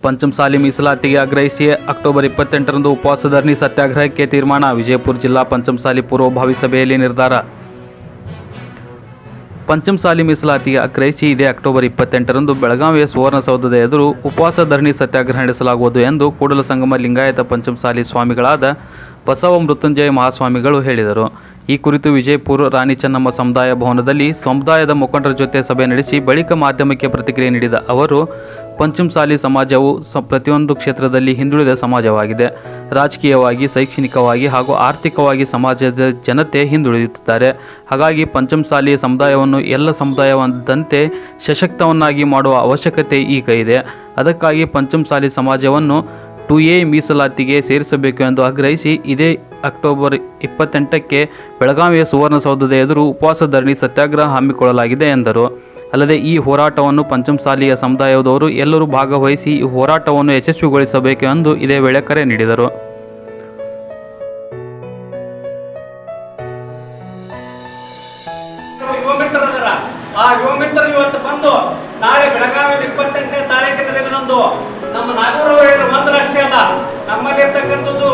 ಪಂಚಮಸಾಲಿ ಮೀಸಲಾತಿಗೆ ಆಗ್ರಹಿಸಿ ಅಕ್ಟೋಬರ್ 28ರಂದು ಉಪವಾಸ ಧರಣಿ ಸತ್ಯಾಗ್ರಹಕ್ಕೆ ತೀರ್ಮಾನ. ವಿಜಯಪುರ ಜಿಲ್ಲಾ ಪಂಚಮಸಾಲಿ ಪೂರ್ವಭಾವಿ ಸಭೆಯಲ್ಲಿ ನಿರ್ಧಾರ. ಪಂಚಮಸಾಲಿ ಮೀಸಲಾತಿಗೆ ಆಗ್ರಹಿಸಿ ಇದೇ ಅಕ್ಟೋಬರ್ 28ರಂದು ಬೆಳಗಾವಿಯ ಸುವರ್ಣಸೌಧದ ಎದುರು ಉಪವಾಸ ಧರಣಿ ಸತ್ಯಾಗ್ರಹ ನಡೆಸಲಾಗುವುದು ಎಂದು ಕೂಡಲಸಂಗಮ ಲಿಂಗಾಯತ ಪಂಚಮಸಾಲಿ ಸ್ವಾಮಿಗಳಾದ ಬಸವ ಮೃತ್ಯುಂಜಯ ಮಹಾಸ್ವಾಮಿಗಳು ಹೇಳಿದರು. ಈ ಕುರಿತು ವಿಜಯಪುರ ರಾಣಿ ಚೆನ್ನಮ್ಮ ಸಮುದಾಯ ಭವನದಲ್ಲಿ ಸಮುದಾಯದ ಮುಖಂಡರ ಜೊತೆ ಸಭೆ ನಡೆಸಿ ಬಳಿಕ ಮಾಧ್ಯಮಕ್ಕೆ ಪ್ರತಿಕ್ರಿಯೆ ನೀಡಿದ ಅವರು, ಪಂಚಮಸಾಲಿ ಸಮಾಜವು ಪ್ರತಿಯೊಂದು ಕ್ಷೇತ್ರದಲ್ಲಿ ಹಿಂದುಳಿದ ಸಮಾಜವಾಗಿದೆ. ರಾಜಕೀಯವಾಗಿ, ಶೈಕ್ಷಣಿಕವಾಗಿ ಹಾಗೂ ಆರ್ಥಿಕವಾಗಿ ಸಮಾಜದ ಜನತೆ ಹಿಂದುಳಿಯುತ್ತಿದ್ದಾರೆ. ಹಾಗಾಗಿ ಪಂಚಮಸಾಲಿ ಸಮುದಾಯವನ್ನು ಎಲ್ಲ ಸಮುದಾಯದಂತೆ ಸಶಕ್ತವನ್ನಾಗಿ ಮಾಡುವ ಅವಶ್ಯಕತೆ ಈಗ ಇದೆ. ಅದಕ್ಕಾಗಿ ಪಂಚಮಸಾಲಿ ಸಮಾಜವನ್ನು 2A ಮೀಸಲಾತಿಗೆ ಸೇರಿಸಬೇಕು ಎಂದು ಆಗ್ರಹಿಸಿ ಇದೇ ಅಕ್ಟೋಬರ್ 28ಕ್ಕೆ ಬೆಳಗಾವಿಯ ಸುವರ್ಣಸೌಧದ ಎದುರು ಉಪವಾಸ ಧರಣಿ ಸತ್ಯಾಗ್ರಹ ಹಮ್ಮಿಕೊಳ್ಳಲಾಗಿದೆ ಎಂದರು. ಅಲ್ಲದೆ ಈ ಹೋರಾಟವನ್ನು ಪಂಚಮಸಾಲಿಯ ಸಮುದಾಯದವರು ಎಲ್ಲರೂ ಭಾಗವಹಿಸಿ ಈ ಹೋರಾಟವನ್ನು ಯಶಸ್ವಿಗೊಳಿಸಬೇಕು ಎಂದು ಇದೇ ವೇಳೆ ಕರೆ ನೀಡಿದರು. ಆ ಯುವ ಮಿತ್ರರು ಇವತ್ತು ಬಂದು ನಾಳೆ ಬೆಳಗಾವಿಯಲ್ಲಿ 28ನೇ ತಾರೀಕಿನ ದಿನದಂದು ನಮ್ಮ ನಾಗೂರು 1 ಲಕ್ಷ ಅಲ್ಲ, ನಮ್ಮಲ್ಲಿರ್ತಕ್ಕಂಥದ್ದು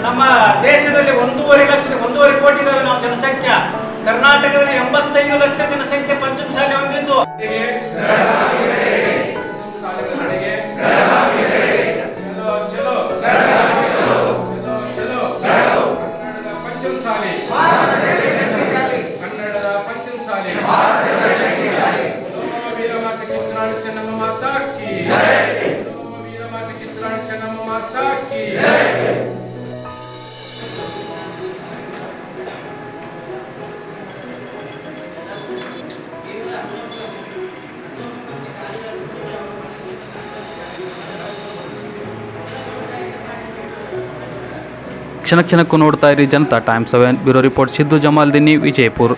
ನಮ್ಮ ದೇಶದಲ್ಲಿ 1.5 ಕೋಟಿ ಇದಾವೆ ನಾವು ಜನಸಂಖ್ಯೆ. ಕರ್ನಾಟಕದಲ್ಲಿ 85 ಲಕ್ಷ ಜನಸಂಖ್ಯೆ ಪಂಚಮಸಾಲಿ ಹೊಂದಿದ್ದು ಕ್ಷಣಕ್ಕೂ ನೋಡ್ತಾ ಇರಿ Janata times 7 bureau report. Siddu Jamal Dinni, Vijayapura.